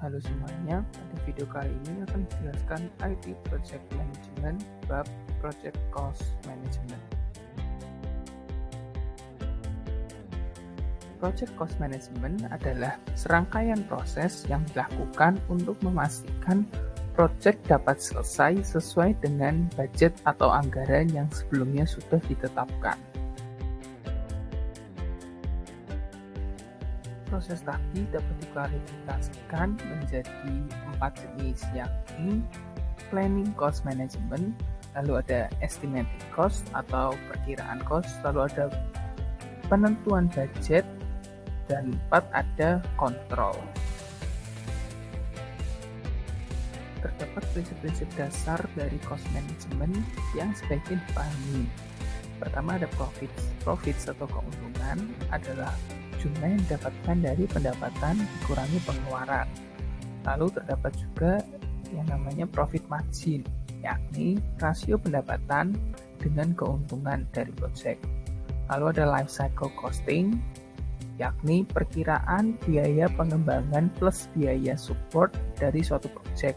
Halo semuanya, pada video kali ini akan dijelaskan IT Project Management bab Project Cost Management. Project Cost Management adalah serangkaian proses yang dilakukan untuk memastikan proyek dapat selesai sesuai dengan budget atau anggaran yang sebelumnya sudah ditetapkan. Proses tadi dapat diklarifikasikan menjadi 4 jenis, yakni planning cost management, lalu ada estimating cost atau perkiraan cost, lalu ada penentuan budget, dan 4 ada kontrol. Terdapat prinsip-prinsip dasar dari cost management yang sebaiknya dipahami. Pertama ada profits. Profits atau keuntungan adalah jumlah yang didapatkan dari pendapatan dikurangi pengeluaran. Lalu terdapat juga yang namanya profit margin, yakni rasio pendapatan dengan keuntungan dari proyek. Lalu ada life cycle costing, yakni perkiraan biaya pengembangan plus biaya support dari suatu proyek.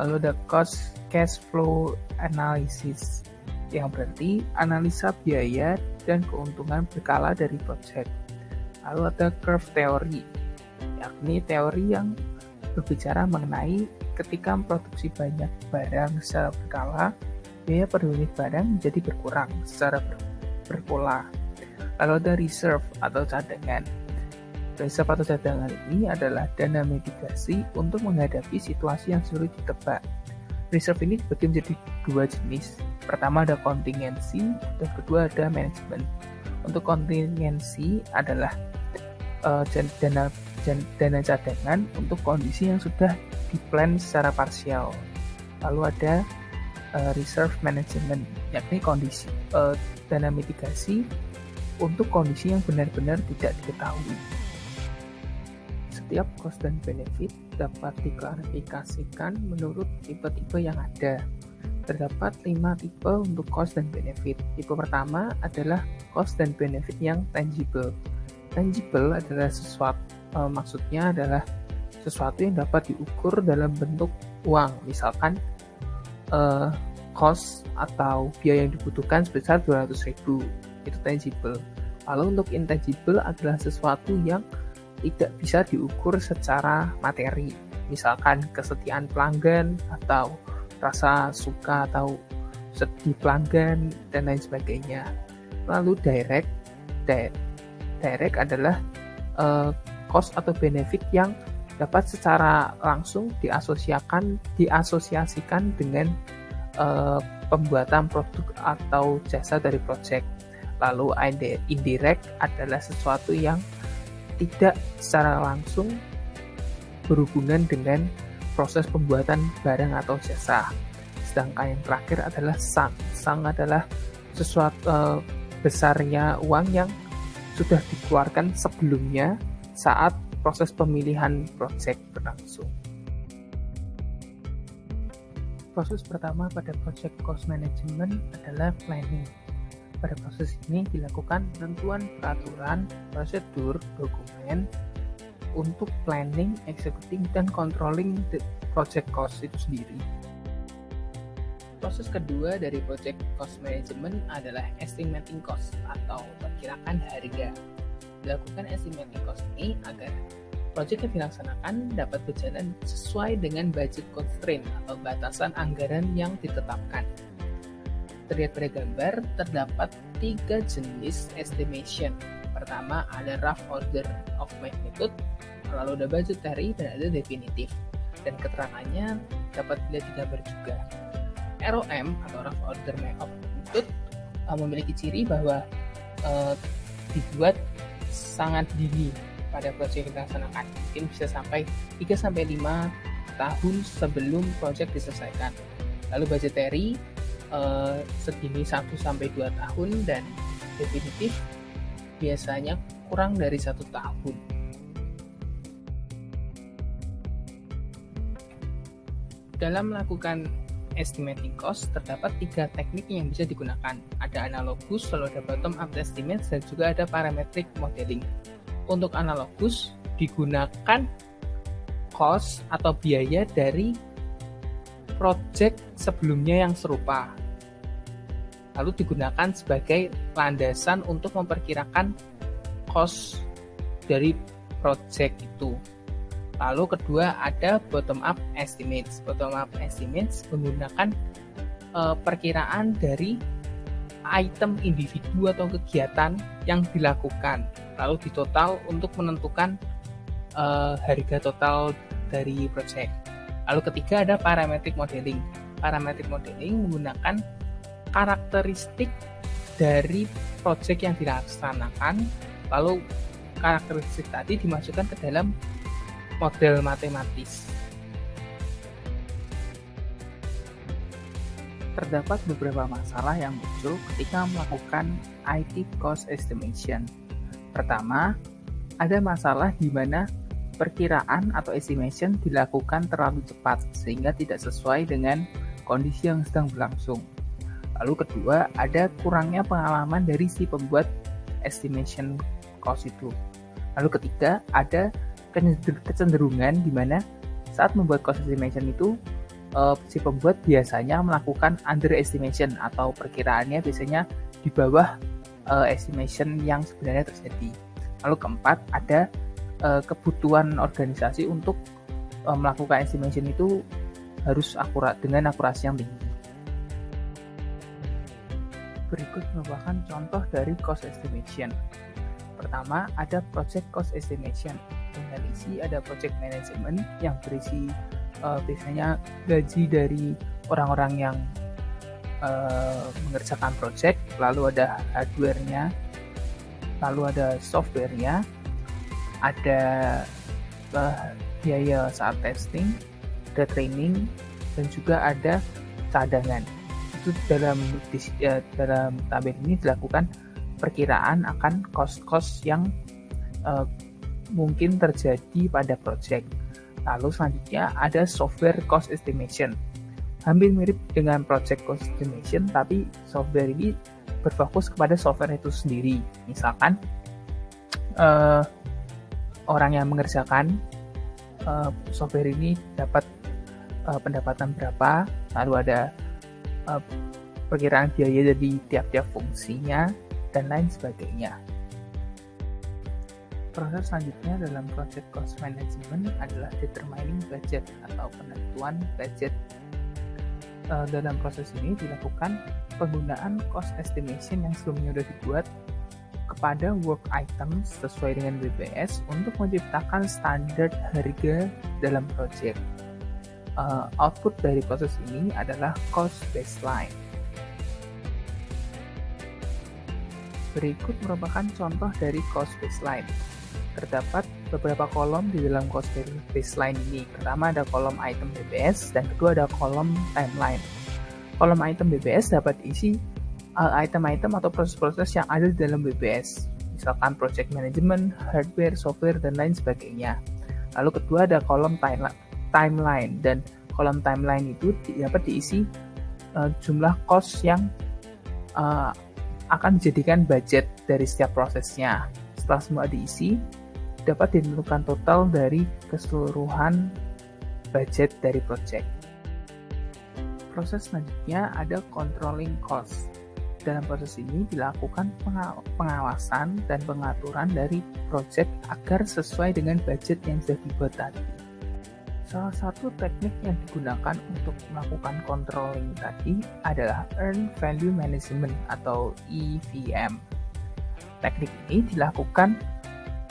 Lalu ada cost cash flow analysis, yang berarti analisa biaya dan keuntungan berkala dari proyek. Lalu ada curve theory, yakni teori yang berbicara mengenai ketika memproduksi banyak barang secara berkala, biaya per unit barang menjadi berkurang secara berpola. Lalu ada reserve atau cadangan. Reserve atau cadangan ini adalah dana mitigasi untuk menghadapi situasi yang sulit ditebak. Reserve ini dibagi menjadi 2 jenis. Pertama ada kontingensi, dan kedua ada manajemen. Untuk kontingensi adalah dana cadangan untuk kondisi yang sudah diplan secara parsial. Lalu ada reserve management, yakni kondisi dana mitigasi untuk kondisi yang benar-benar tidak diketahui. Setiap cost dan benefit dapat diklarifikasikan menurut tipe-tipe yang ada. Terdapat 5 tipe untuk cost dan benefit. Tipe pertama adalah cost dan benefit yang tangible. Tangible adalah maksudnya adalah sesuatu yang dapat diukur dalam bentuk uang. Misalkan cost atau biaya yang dibutuhkan sebesar 200.000, itu tangible. Lalu untuk intangible adalah sesuatu yang tidak bisa diukur secara materi. Misalkan kesetiaan pelanggan atau rasa suka atau sedih pelanggan dan lain sebagainya. Lalu direct adalah cost atau benefit yang dapat secara langsung diasosiasikan dengan pembuatan produk atau jasa dari proyek. Lalu indirect adalah sesuatu yang tidak secara langsung berhubungan dengan proses pembuatan barang atau jasa. Sedangkan yang terakhir adalah sunk. Sunk adalah sesuatu besarnya uang yang sudah dikeluarkan sebelumnya saat proses pemilihan proyek berlangsung. Proses pertama pada project cost management adalah planning. Pada proses ini dilakukan penentuan peraturan, prosedur, dokumen untuk planning, executing, dan controlling the project cost itu sendiri. Proses kedua dari project cost management adalah estimating cost atau perkiraan harga. Dilakukan estimating cost ini agar proyek yang dilaksanakan dapat berjalan sesuai dengan budget constraint atau batasan anggaran yang ditetapkan. Terlihat pada gambar, terdapat 3 jenis estimation. Pertama ada rough order of magnitude, lalu ada budgetary, dan ada definitive. Dan keterangannya dapat dilihat di gambar juga. ROM atau rough order of magnitude memiliki ciri bahwa dibuat sangat dini pada proyek yang dilaksanakan. Mungkin bisa sampai 3-5 tahun sebelum proyek diselesaikan. Lalu budgetary segini 1-2 tahun, dan definitif biasanya kurang dari 1 tahun. Dalam melakukan estimating cost, terdapat 3 teknik yang bisa digunakan. Ada analogus, lalu ada bottom up estimate, dan juga ada parametric modeling. Untuk analogus digunakan cost atau biaya dari project sebelumnya yang serupa. Lalu digunakan sebagai landasan untuk memperkirakan cost dari project itu. Lalu kedua ada bottom up estimates. Bottom up estimates menggunakan perkiraan dari item individu atau kegiatan yang dilakukan, lalu ditotal untuk menentukan harga total dari project. Lalu ketiga ada parametric modeling. Parametric modeling menggunakan karakteristik dari project yang dilaksanakan, lalu karakteristik tadi dimasukkan ke dalam model matematis. Terdapat beberapa masalah yang muncul ketika melakukan IT cost estimation. Pertama, ada masalah di mana perkiraan atau estimation dilakukan terlalu cepat sehingga tidak sesuai dengan kondisi yang sedang berlangsung. Lalu kedua, ada kurangnya pengalaman dari si pembuat estimation cost itu. Lalu ketiga, ada kecenderungan di mana saat membuat cost estimation itu si pembuat biasanya melakukan underestimation atau perkiraannya biasanya di bawah estimation yang sebenarnya terjadi. Lalu keempat, ada kebutuhan organisasi untuk melakukan estimation itu harus akurat dengan akurasi yang tinggi. Berikut merupakan contoh dari cost estimation. Pertama, ada project cost estimation. Dengan isi ada project management yang berisi biasanya gaji dari orang-orang yang mengerjakan project, lalu ada hardware-nya, lalu ada software-nya, ada biaya saat testing, ada training, dan juga ada cadangan. Itu dalam tabel ini dilakukan perkiraan akan cost-cost yang mungkin terjadi pada project. Lalu selanjutnya ada software cost estimation. Hampir mirip dengan project cost estimation, tapi software ini berfokus kepada software itu sendiri. Misalkan orang yang mengerjakan software ini dapat pendapatan berapa, lalu ada perkiraan biaya dari tiap-tiap fungsinya, dan lain sebagainya. Proses selanjutnya dalam project cost management adalah determining budget atau penentuan budget. Dalam proses ini dilakukan penggunaan cost estimation yang sebelumnya sudah dibuat kepada work items sesuai dengan BPS untuk menciptakan standar harga dalam project. Output dari proses ini adalah cost baseline. Berikut merupakan contoh dari cost baseline. Terdapat beberapa kolom di dalam cost baseline ini. Pertama ada kolom item BPS dan kedua ada kolom timeline. Kolom item BPS dapat isi item-item atau proses-proses yang ada di dalam BPS, misalkan project management, hardware, software, dan lain sebagainya. Lalu kedua ada kolom timeline, dan kolom timeline itu dapat diisi jumlah cost yang akan dijadikan budget dari setiap prosesnya. Setelah semua diisi, dapat ditentukan total dari keseluruhan budget dari project. Proses selanjutnya ada controlling cost. Dalam proses ini dilakukan pengawasan dan pengaturan dari project agar sesuai dengan budget yang sudah dibuat tadi. Salah satu teknik yang digunakan untuk melakukan controlling tadi adalah Earned Value Management atau EVM. Teknik ini dilakukan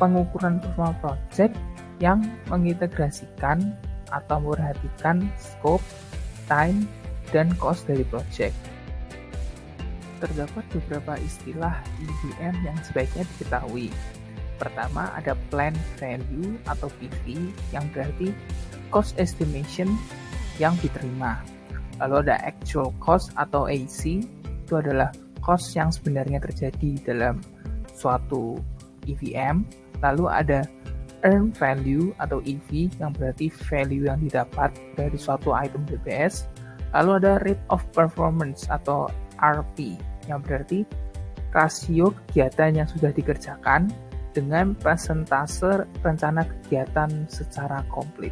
pengukuran performa project yang mengintegrasikan atau memperhatikan scope, time, dan cost dari project. Terdapat beberapa istilah EVM yang sebaiknya diketahui. Pertama ada Planned Value atau PV yang berarti cost estimation yang diterima. Lalu ada Actual Cost atau AC, itu adalah cost yang sebenarnya terjadi dalam suatu EVM. Lalu ada Earned Value atau EV yang berarti value yang didapat dari suatu item BPS. Lalu ada Rate of Performance atau RP yang berarti rasio kegiatan yang sudah dikerjakan dengan persentase rencana kegiatan secara komplit.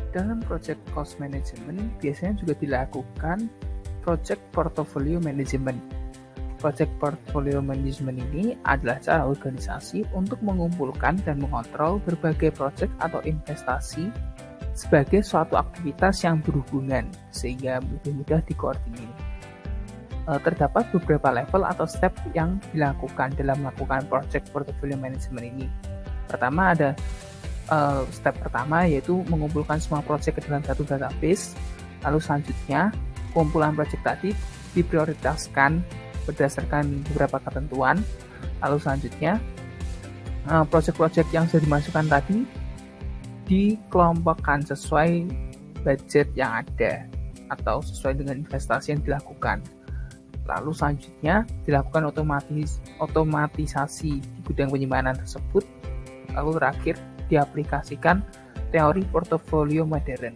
Dalam project cost management biasanya juga dilakukan project portfolio management. Project portfolio management ini adalah cara organisasi untuk mengumpulkan dan mengontrol berbagai project atau investasi sebagai suatu aktivitas yang berhubungan sehingga lebih mudah dikoordinir. Terdapat beberapa level atau step yang dilakukan dalam melakukan project portfolio management ini. Pertama ada step pertama yaitu mengumpulkan semua project ke dalam satu database. Lalu selanjutnya kumpulan project tadi diprioritaskan berdasarkan beberapa ketentuan. Lalu selanjutnya project-project yang sudah dimasukkan tadi dikelompokkan sesuai budget yang ada atau sesuai dengan investasi yang dilakukan. Lalu selanjutnya dilakukan otomatisasi di gudang penyimpanan tersebut. Lalu terakhir diaplikasikan teori portofolio modern.